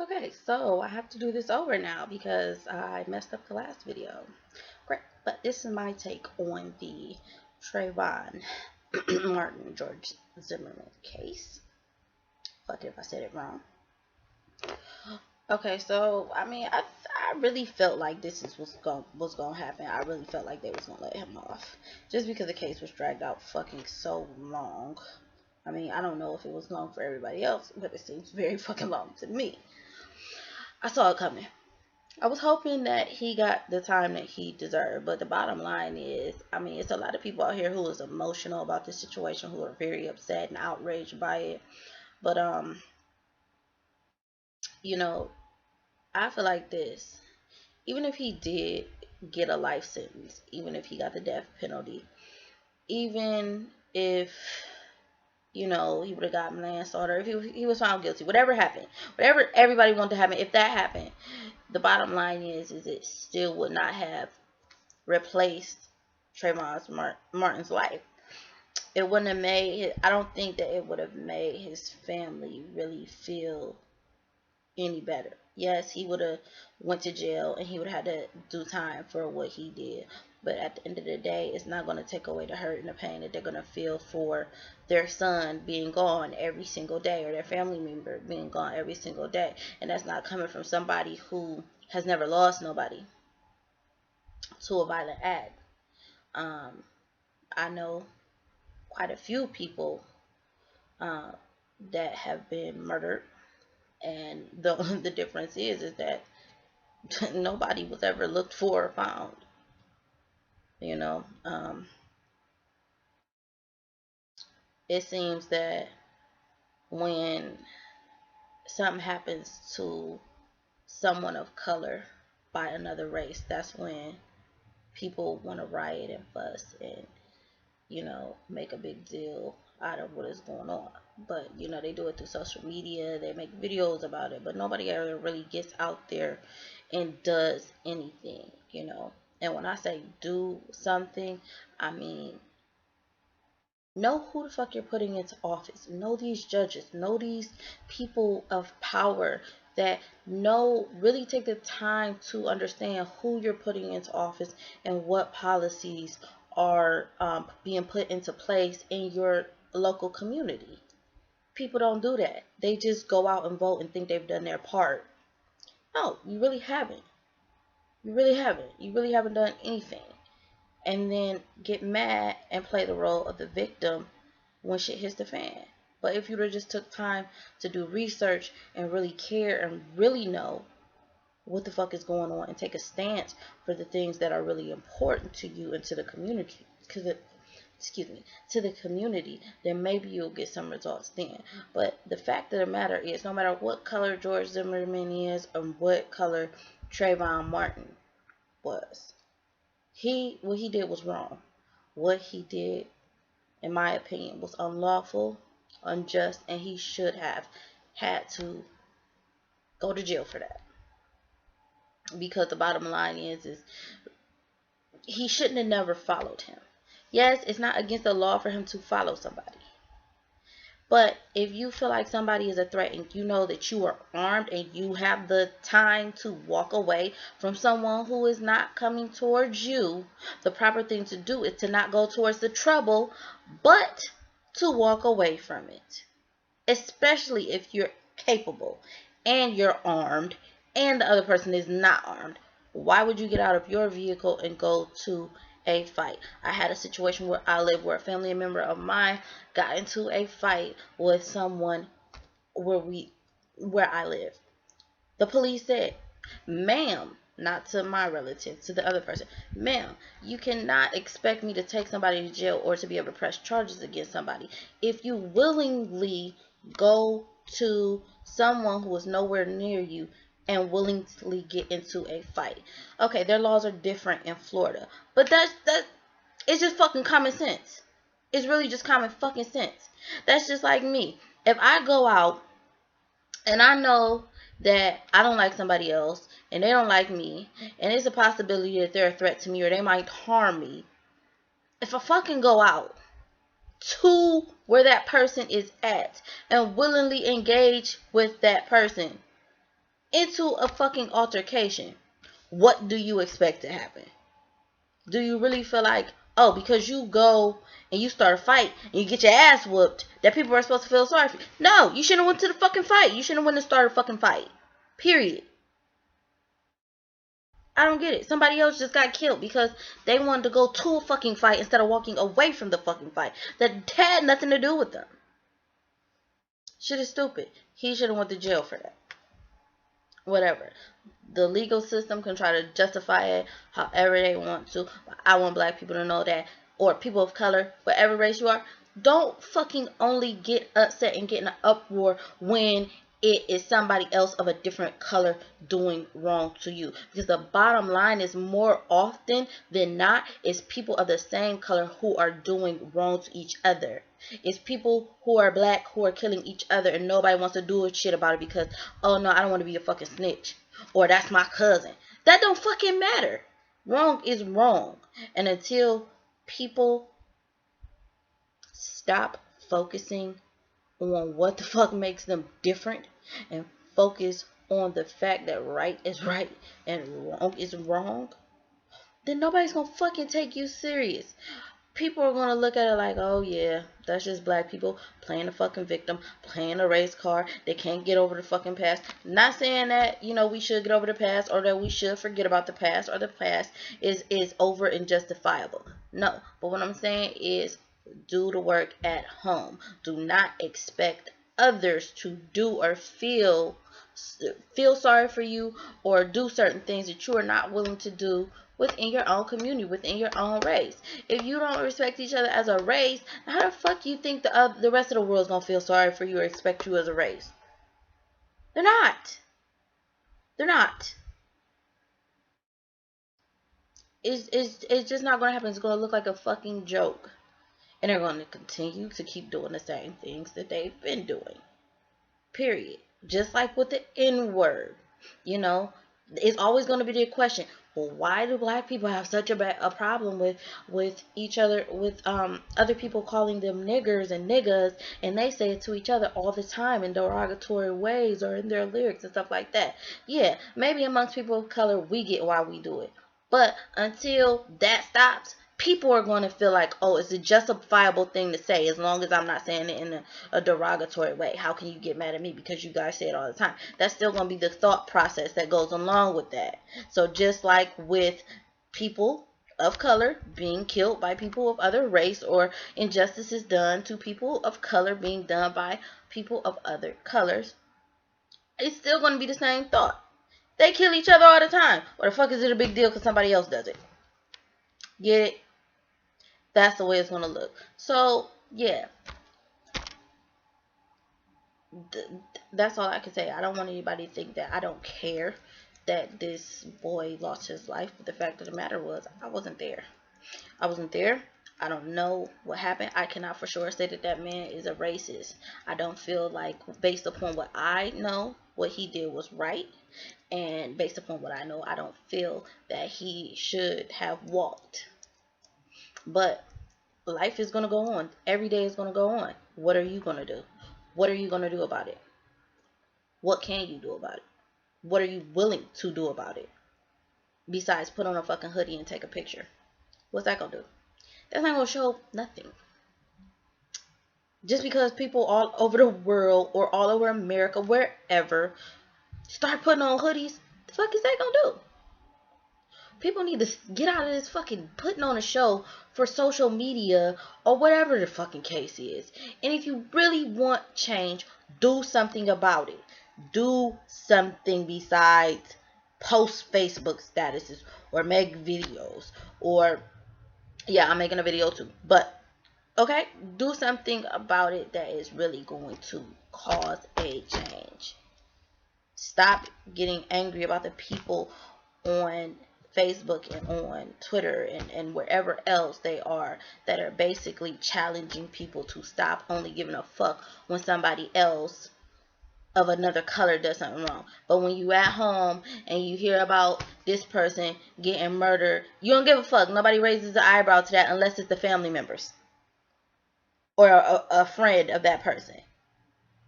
Okay, so I have to do this over now because I messed up the last video. Great, but this is my take on the Trayvon Martin George Zimmerman case. Fuck it if I said it wrong. Okay, so I really felt like this is what's gonna happen. I really felt like they was gonna let him off, just because the case was dragged out fucking so long. I mean, I don't know if it was long for everybody else, but it seems very fucking long to me. I saw it coming. I was hoping that he got the time that he deserved, but the bottom line is, I mean, it's a lot of people out here who is emotional about this situation, who are very upset and outraged by it. But you know, I feel like this. Even if he did get a life sentence, even if he got the death penalty, even if he would have gotten manslaughter, if he was found guilty, whatever happened, whatever everybody wanted to happen, if that happened, the bottom line is it still would not have replaced Trayvon Martin's life. It wouldn't have made. I don't think that it would have made his family really feel any better. Yes, he would have went to jail and he would have had to do time for what he did. But at the end of the day, it's not going to take away the hurt and the pain that they're going to feel for their son being gone every single day, or their family member being gone every single day. And that's not coming from somebody who has never lost nobody to a violent act. Um, I know quite a few people uh, that have been murdered, and the the difference is that nobody was ever looked for or found. You know, it seems that when something happens to someone of color by another race, that's when people want to riot and fuss and make a big deal out of what is going on. But they do it through social media, they make videos about it, but nobody ever really gets out there and does anything. And when I say do something, I mean know who the fuck you're putting into office. Know these judges. Know these people of power that really take the time to understand who you're putting into office and what policies are being put into place in your local community. People don't do that. They just go out and vote and think they've done their part. No, you really haven't. You really haven't. You really haven't done anything. And then get mad and play the role of the victim when shit hits the fan. But if you would have just took time to do research and really care and really know what the fuck is going on and take a stance for the things that are really important to you and to the community, to the community, then maybe you'll get some results then. But the fact of the matter is, no matter what color George Zimmerman is or what color Trayvon Martin was, what he did was wrong. What he did, in my opinion, was unlawful, unjust, and he should have had to go to jail for that. Because the bottom line is he shouldn't have never followed him. Yes, it's not against the law for him to follow somebody. But if you feel like somebody is a threat and you know that you are armed and you have the time to walk away from someone who is not coming towards you, the proper thing to do is to not go towards the trouble, but to walk away from it. Especially if you're capable and you're armed and the other person is not armed. Why would you get out of your vehicle and go to a fight? I had a situation where I live where a family member of mine got into a fight with someone where I live. The police said, "Ma'am," not to my relative, to the other person, "Ma'am, you cannot expect me to take somebody to jail or to be able to press charges against somebody if you willingly go to someone who is nowhere near you and willingly get into a fight." Okay, their laws are different in Florida, but it's just fucking common sense. It's really just common fucking sense. That's just like me. If I go out and I know that I don't like somebody else and they don't like me, and it's a possibility that they're a threat to me or they might harm me, if I fucking go out to where that person is at and willingly engage with that person, into a fucking altercation, what do you expect to happen? Do you really feel like, oh, because you go and you start a fight and you get your ass whooped, that people are supposed to feel sorry for you? No, you shouldn't have went to the fucking fight. You shouldn't have went and started a fucking fight. Period. I don't get it. Somebody else just got killed because they wanted to go to a fucking fight instead of walking away from the fucking fight that had nothing to do with them. Shit is stupid. He should have went to jail for that. Whatever. The legal system can try to justify it however they want to. I want black people to know that, or people of color, whatever race you are, don't fucking only get upset and get in an uproar when it is somebody else of a different color doing wrong to you. Because the bottom line is, more often than not, it's people of the same color who are doing wrong to each other. It's people who are black who are killing each other and nobody wants to do shit about it because, oh no, I don't want to be a fucking snitch. Or that's my cousin. That don't fucking matter. Wrong is wrong. And until people stop focusing on what the fuck makes them different and focus on the fact that right is right and wrong is wrong, then nobody's gonna fucking take you serious. People are gonna look at it like, oh yeah, that's just black people playing a fucking victim, playing a race card. They can't get over the fucking past. Not saying that, we should get over the past or that we should forget about the past or the past is over and justifiable. No, but what I'm saying is, do the work at home. Do not expect others to do or feel sorry for you or do certain things that you are not willing to do within your own community, within your own race. If you don't respect each other as a race, how the fuck you think the rest of the world is gonna feel sorry for you or expect you as a race? They're not. They're not. It's just not gonna happen. It's gonna look like a fucking joke, and they're gonna continue to keep doing the same things that they've been doing. Period. Just like with the N word, it's always going to be the question, well, why do black people have such a problem with each other, with other people calling them niggers and niggas, and they say it to each other all the time in derogatory ways or in their lyrics and stuff like that. Yeah, maybe amongst people of color we get why we do it, but until that stops, people are going to feel like, oh, it's a justifiable thing to say as long as I'm not saying it in a derogatory way. How can you get mad at me because you guys say it all the time? That's still going to be the thought process that goes along with that. So just like with people of color being killed by people of other race, or injustices done to people of color being done by people of other colors, it's still going to be the same thought. They kill each other all the time. What the fuck is it a big deal because somebody else does it? Get it? That's the way it's going to look. So, yeah. That's all I can say. I don't want anybody to think that I don't care that this boy lost his life. But the fact of the matter was, I wasn't there. I wasn't there. I don't know what happened. I cannot for sure say that that man is a racist. I don't feel like, based upon what I know, what he did was right. And based upon what I know, I don't feel that he should have walked. But life is going to go on. Every day is going to go on. What are you going to do? What are you going to do about it? What can you do about it? What are you willing to do about it? Besides put on a fucking hoodie and take a picture. What's that going to do? That's not going to show nothing. Just because people all over the world or all over America, wherever, start putting on hoodies, the fuck is that going to do? People need to get out of this fucking putting on a show for social media or whatever the fucking case is. And if you really want change, do something about it. Do something besides post Facebook statuses or make videos. Or, yeah, I'm making a video too. But, okay, do something about it that is really going to cause a change. Stop getting angry about the people on Facebook and on Twitter and wherever else they are that are basically challenging people to stop only giving a fuck when somebody else of another color does something wrong. But when you at home and you hear about this person getting murdered, you don't give a fuck. Nobody raises an eyebrow to that unless it's the family members or a friend of that person.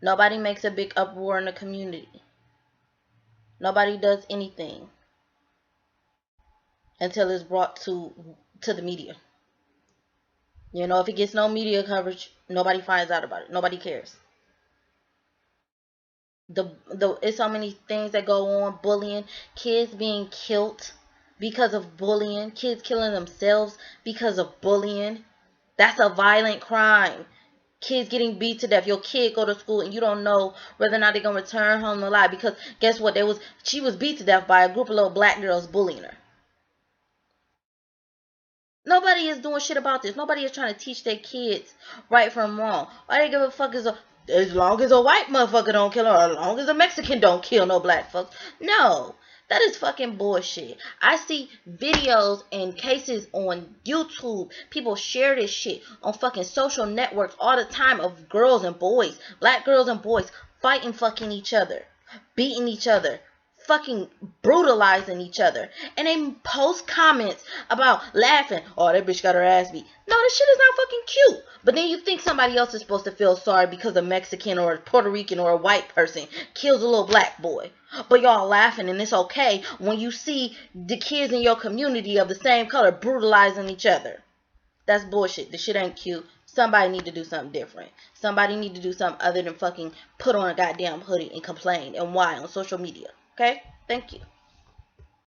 Nobody makes a big uproar in the community. Nobody does anything until it's brought to the media. If it gets no media coverage, nobody finds out about it. Nobody cares. It's so many things that go on. Bullying, kids being killed because of bullying, kids killing themselves because of bullying. That's a violent crime. Kids getting beat to death. Your kid go to school and you don't know whether or not they're gonna return home alive, because guess what? She was beat to death by a group of little black girls bullying her. Nobody is doing shit about this. Nobody is trying to teach their kids right from wrong. All they give a fuck is as long as a white motherfucker don't kill her, or as long as a Mexican don't kill no black folks. No, that is fucking bullshit. I see videos and cases on YouTube. People share this shit on fucking social networks all the time of girls and boys, black girls and boys fighting fucking each other, beating each other, fucking brutalizing each other, and they post comments about laughing. Oh, that bitch got her ass beat. No, this shit is not fucking cute. But then you think somebody else is supposed to feel sorry because a Mexican or a Puerto Rican or a white person kills a little black boy. But y'all laughing, and it's okay when you see the kids in your community of the same color brutalizing each other. That's bullshit. The shit ain't cute. Somebody need to do something different. Somebody need to do something other than fucking put on a goddamn hoodie and complain. And why? On social media. Okay? Thank you.